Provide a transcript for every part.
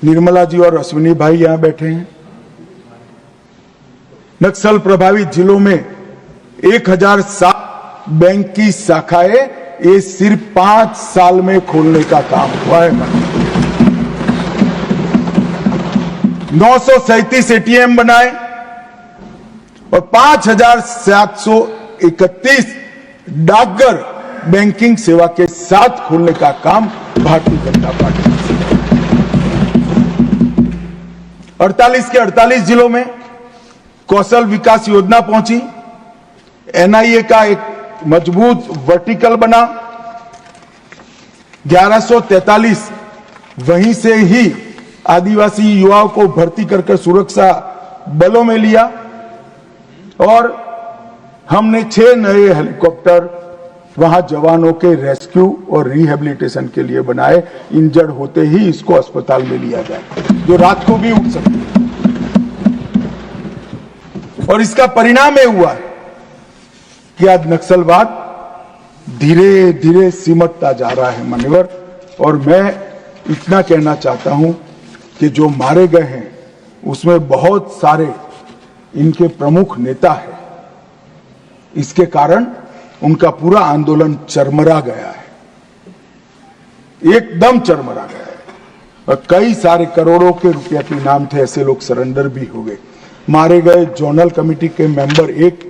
निर्मला जी और अश्विनी भाई यहां बैठे हैं। नक्सल प्रभावित जिलों में 1007 बैंक की शाखाएं ये सिर्फ 5 साल में खोलने का काम हुआ है। 937 एटीएम बनाए और 5731 डाकघर बैंकिंग सेवा के साथ खोलने का काम भारतीय जनता पार्टी ने 48 के 48 जिलों में कौशल विकास योजना पहुंची। एनआईए का एक मजबूत वर्टिकल बना। 1143 वहीं से ही आदिवासी युवाओं को भर्ती कर सुरक्षा बलों में लिया और हमने 6 नए हेलीकॉप्टर वहां जवानों के रेस्क्यू और रिहेबिलिटेशन के लिए बनाए। इंजर्ड होते ही इसको अस्पताल में लिया जाए, जो रात को भी उठ सकते। और इसका परिणाम यह हुआ कि आज नक्सलवाद धीरे धीरे सिमटता जा रहा है मान्यवर। और मैं इतना कहना चाहता हूं कि जो मारे गए हैं उसमें बहुत सारे इनके प्रमुख नेता हैं। इसके कारण उनका पूरा आंदोलन चरमरा गया है, एकदम चरमरा गया है। और कई सारे करोड़ों के रुपया के इनाम थे, ऐसे लोग सरेंडर भी हो गए। मारे गए जोनल कमेटी के मेंबर 1,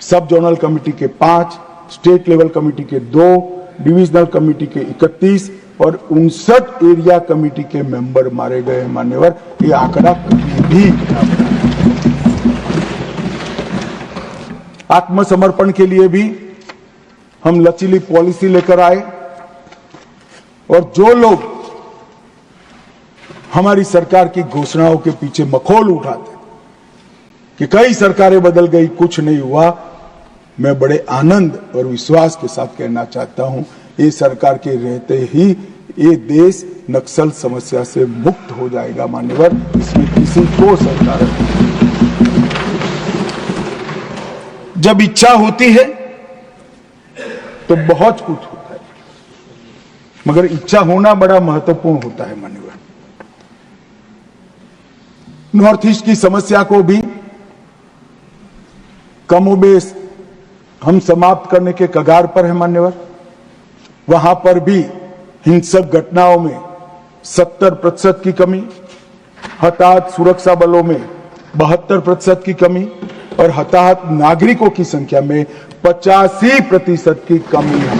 सब जोनल कमेटी के 5, स्टेट लेवल कमेटी के 2, डिविजनल कमेटी के 31 और 59 एरिया कमेटी के मेंबर मारे गए मान्यवर। ये आंकड़ा कभी भी आत्मसमर्पण के लिए भी हम लचीली पॉलिसी लेकर आए और जो लोग हमारी सरकार की घोषणाओं के पीछे मखौल उठाते कि कई सरकारें बदल गई, कुछ नहीं हुआ, मैं बड़े आनंद और विश्वास के साथ कहना चाहता हूं, ये सरकार के रहते ही ये देश नक्सल समस्या से मुक्त हो जाएगा मान्यवर। इसमें किसी को सरकार जब इच्छा होती है तो बहुत कुछ होता है, मगर इच्छा होना बड़ा महत्वपूर्ण होता है मान्यवर। नॉर्थ ईस्ट की समस्या को भी कमोबेश हम समाप्त करने के कगार पर है मान्यवर। वहां पर भी हिंसक घटनाओं में 70% की कमी, हताहत सुरक्षा बलों में 72% की कमी और हताहत नागरिकों की संख्या में 85% की कमी है।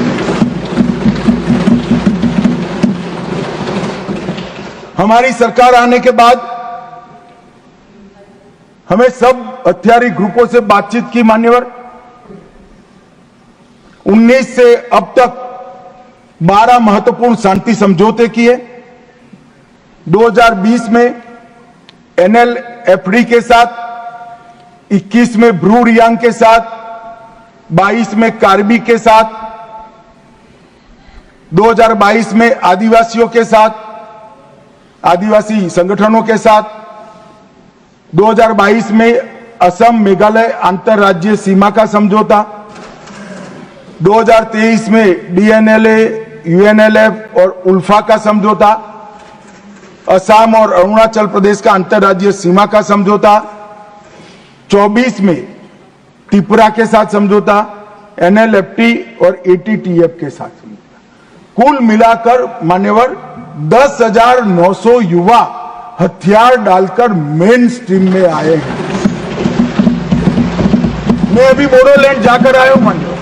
हमारी सरकार आने के बाद हमें सब हथियारी ग्रुपों से बातचीत की मान्यवर। 19 से अब तक 12 महत्वपूर्ण शांति समझौते किए। 2020 में NLFD के साथ, 21 में ब्रू रियांग के साथ, 22 में कार्बी के साथ, 2022 में आदिवासियों के साथ, आदिवासी संगठनों के साथ, 2022 में असम मेघालय अंतरराज्यीय सीमा का समझौता, 2023 में DNLA, UNLF और उल्फा का समझौता, असम और अरुणाचल प्रदेश का अंतरराज्यीय सीमा का समझौता, 24 में त्रिपुरा के साथ समझौता, NLFT और ATTF के साथ समझौता। कुल मिलाकर मान्यवर 10,900 युवा हथियार डालकर मेन स्ट्रीम में आए हैं। मैं अभी बोडोलैंड जाकर आया हूं मान्यवर।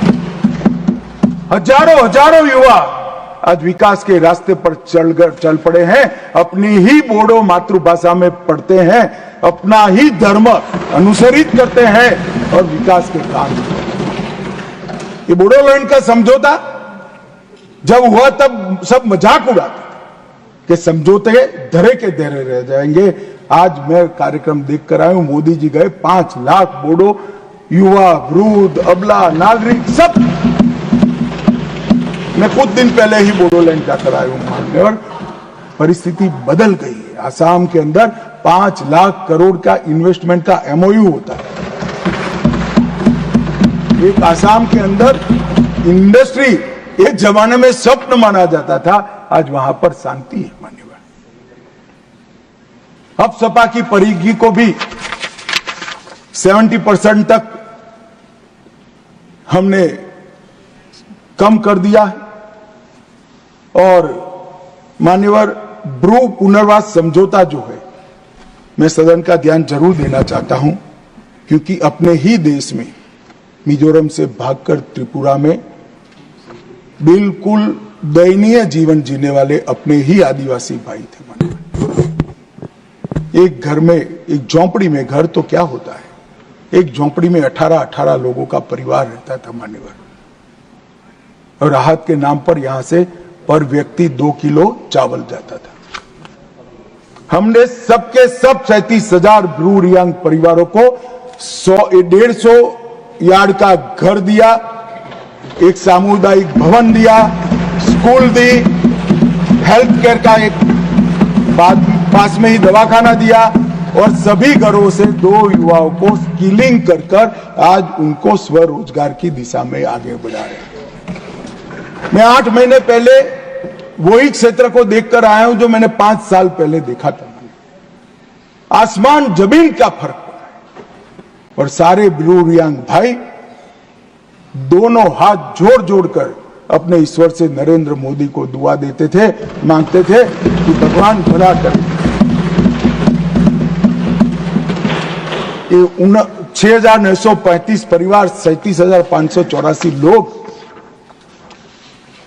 हजारों युवा आज विकास के रास्ते पर चल पड़े हैं, अपनी ही बोडो मातृभाषा में पढ़ते हैं, अपना ही धर्म अनुसरित करते हैं और विकास के काम। ये बोडोलैंड का समझौता जब हुआ तब सब मजाक उड़ाते कि समझौते धरे के धरे रह जाएंगे। आज मैं कार्यक्रम देखकर आया हूं, मोदी जी गए, 5 लाख बोडो युवा, वृद्ध, अबला, नागरिक सब। मैं कुछ दिन पहले ही बोडोलैंड जाकर आया हूं मान्यवर। परिस्थिति बदल गई है। आसाम के अंदर 5 लाख करोड़ का इन्वेस्टमेंट का MOU होता है। एक आसाम के अंदर इंडस्ट्री एक जमाने में स्वप्न माना जाता था, आज वहां पर शांति है मान्यवर। अब सपा की परिधि को भी 70% तक हमने कम कर दिया है। और मान्यवर, ब्रू पुनर्वास समझौता जो है, मैं सदन का ध्यान जरूर देना चाहता हूं, क्योंकि अपने ही देश में मिजोरम से भागकर त्रिपुरा में बिल्कुल दयनीय जीवन जीने वाले अपने ही आदिवासी भाई थे। एक घर में, एक झोंपड़ी में, घर तो क्या होता है, एक झोंपड़ी में 18 लोगों का परिवार रहता था मान्यवर, और राहत के नाम पर यहां से पर व्यक्ति 2 किलो चावल जाता था। हमने सबके सब 37,000 ब्रू रियांग परिवारों को 150 यार्ड का घर दिया, एक सामुदायिक भवन दिया, स्कूल दी, हेल्थ केयर का एक पास में ही दवाखाना दिया, और सभी घरों से 2 युवाओं को स्किलिंग कर आज उनको स्वरोजगार की दिशा में आगे बढ़ाया। मैं 8 महीने पहले वही क्षेत्र को देखकर आया हूं जो मैंने 5 साल पहले देखा था। आसमान जमीन का फर्क पड़ा है। और सारे ब्रू रियांग भाई दोनों हाथ जोड़ जोड़कर अपने ईश्वर से नरेंद्र मोदी को दुआ देते थे, मांगते थे कि भगवान भला करे। 6,935 परिवार, 37,584 लोग,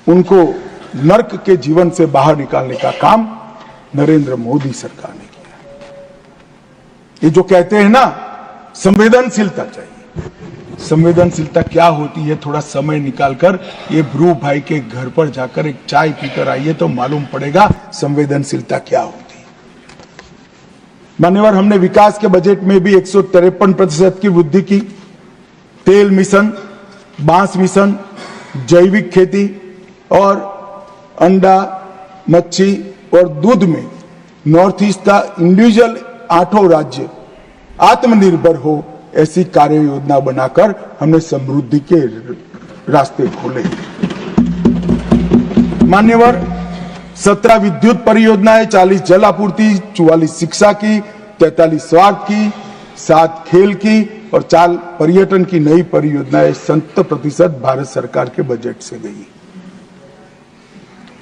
उनको नर्क के जीवन से बाहर निकालने का काम नरेंद्र मोदी सरकार ने किया। ये जो कहते हैं ना, संवेदनशीलता चाहिए। संवेदनशीलता क्या होती है, थोड़ा समय निकालकर ये ब्रू भाई के घर पर जाकर एक चाय पीकर आइए तो मालूम पड़ेगा संवेदनशीलता क्या होती है। मान्यवर, हमने विकास के बजट में भी 153% की वृद्धि की। तेल मिशन, बांस मिशन, जैविक खेती और अंडा, मच्छी और दूध में नॉर्थ ईस्ट का इंडिविजुअल 8 राज्य आत्मनिर्भर हो, ऐसी कार्य योजना बनाकर हमने समृद्धि के रास्ते खोले। मान्यवर, 17 विद्युत परियोजनाएं, 40 जल आपूर्ति, 44 शिक्षा की, 43 स्वास्थ्य की, 7 खेल की और 4 पर्यटन की नई परियोजनाएं 70% भारत सरकार के बजट से गई।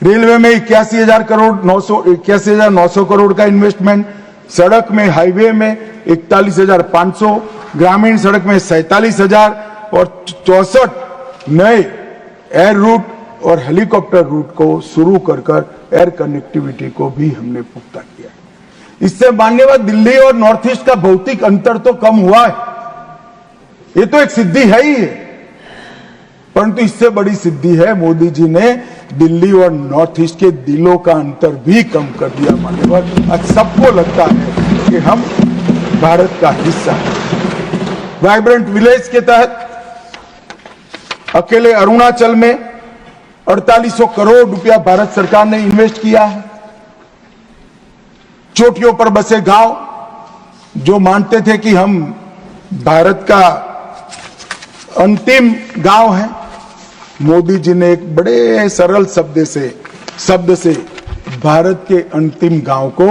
रेलवे में 81,900 करोड़ का इन्वेस्टमेंट, सड़क में, हाईवे में 41,500, ग्रामीण सड़क में 47,000 और 64 नए एयर रूट और हेलीकॉप्टर रूट को शुरू कर एयर कनेक्टिविटी को भी हमने पुख्ता किया। इससे मान्यवर, दिल्ली और नॉर्थ ईस्ट का भौतिक अंतर तो कम हुआ है, ये तो एक सिद्धि है ही है, परंतु इससे बड़ी सिद्धि है मोदी जी ने दिल्ली और नॉर्थ ईस्ट के दिलों का अंतर भी कम कर दिया। मान्यवर, आज सबको लगता है कि हम भारत का हिस्सा है। वाइब्रेंट विलेज के तहत अकेले अरुणाचल में 4800 करोड़ रुपया भारत सरकार ने इन्वेस्ट किया है। चोटियों पर बसे गांव जो मानते थे कि हम भारत का अंतिम गांव है, मोदी जी ने एक बड़े सरल शब्द से भारत के अंतिम गांव को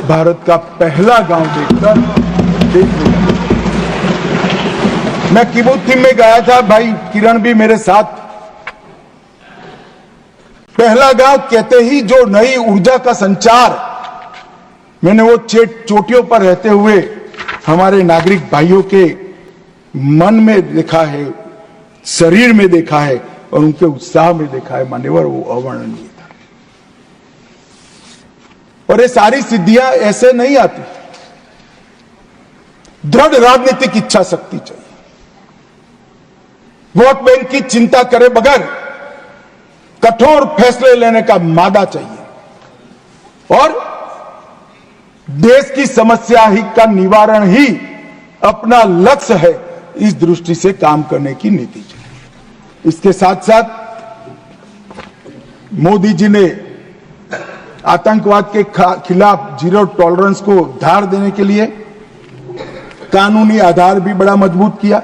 भारत का पहला गांव देखकर देख लिया। मैं किबुत्थिम में गया था, भाई किरण भी मेरे साथ। पहला गांव कहते ही जो नई ऊर्जा का संचार मैंने वो चोटियों पर रहते हुए हमारे नागरिक भाइयों के मन में देखा है, शरीर में देखा है और उनके उत्साह में देखा है मान्यवर, वो अवर्णनीय था। और ये सारी सिद्धियां ऐसे नहीं आती, दृढ़ राजनीतिक इच्छा शक्ति चाहिए। वोट बैंक की चिंता करे बगैर कठोर फैसले लेने का मादा चाहिए और देश की समस्या ही का निवारण ही अपना लक्ष्य है, इस दृष्टि से काम करने की नीति चाहिए। इसके साथ साथ मोदी जी ने आतंकवाद के खिलाफ जीरो टॉलरेंस को धार देने के लिए कानूनी आधार भी बड़ा मजबूत किया।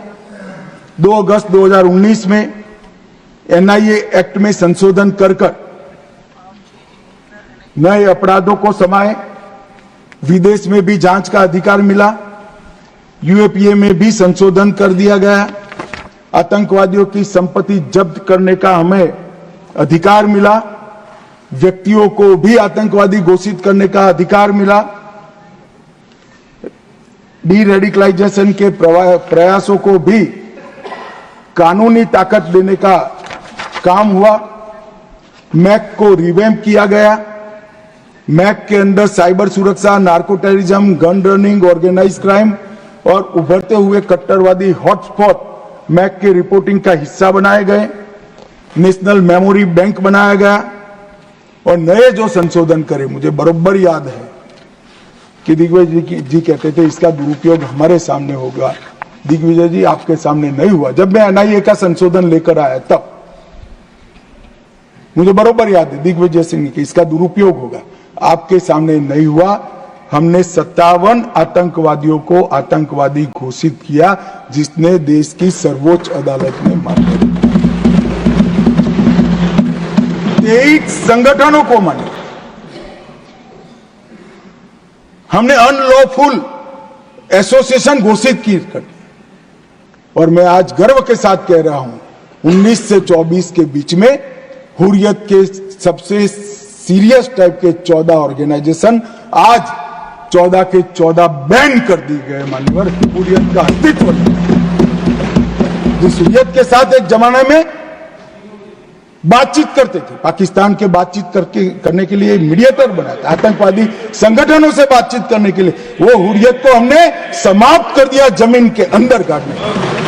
2 अगस्त 2019 में एनआईए एक्ट में संशोधन कर नए अपराधों को समाये विदेश में भी जांच का अधिकार मिला, यूएपीए में भी संशोधन कर दिया गया, आतंकवादियों की संपत्ति जब्त करने का हमें अधिकार मिला, व्यक्तियों को भी आतंकवादी घोषित करने का अधिकार मिला, डी रेडिकलाइजेशन के प्रयासों को भी कानूनी ताकत देने का काम हुआ, मैक को रिवैम्प किया गया, मैक के अंदर साइबर सुरक्षा, narco terrorism, gun running, organize crime और उभरते हुए कट्टरवादी हॉटस्पॉट मैक के रिपोर्टिंग का हिस्सा बनाए गए, नेशनल मेमोरी बैंक बनाया गया और नए जो संशोधन करे, मुझे बरोबर याद है कि दिग्विजय जी कहते थे इसका दुरुपयोग हमारे सामने होगा। दिग्विजय जी आपके सामने नहीं हुआ। जब मैं एनआईए का संशोधन लेकर आया तब मुझे बरोबर याद है दिग्विजय सिंह ने कि इसका दुरुपयोग होगा, आपके सामने नहीं हुआ। हमने 57 आतंकवादियों को आतंकवादी घोषित किया, जिसने देश की सर्वोच्च अदालत में मान्यता दी। 23 संगठनों को मान्यता, हमने अनलॉफुल एसोसिएशन घोषित की और मैं आज गर्व के साथ कह रहा हूं 19 से 24 के बीच में हुर्रियत के सबसे सीरियस टाइप के 14 ऑर्गेनाइजेशन आज 14 के 14 बैन कर दिए गए। मान्यवर, हुर्रियत का अस्तित्व जिस हुर्रियत के साथ एक जमाने में बातचीत करते थे, पाकिस्तान के बातचीत करने के लिए मीडिएटर बनाया था, आतंकवादी संगठनों से बातचीत करने के लिए, वो हुर्रियत को हमने समाप्त कर दिया, जमीन के अंदर काटने।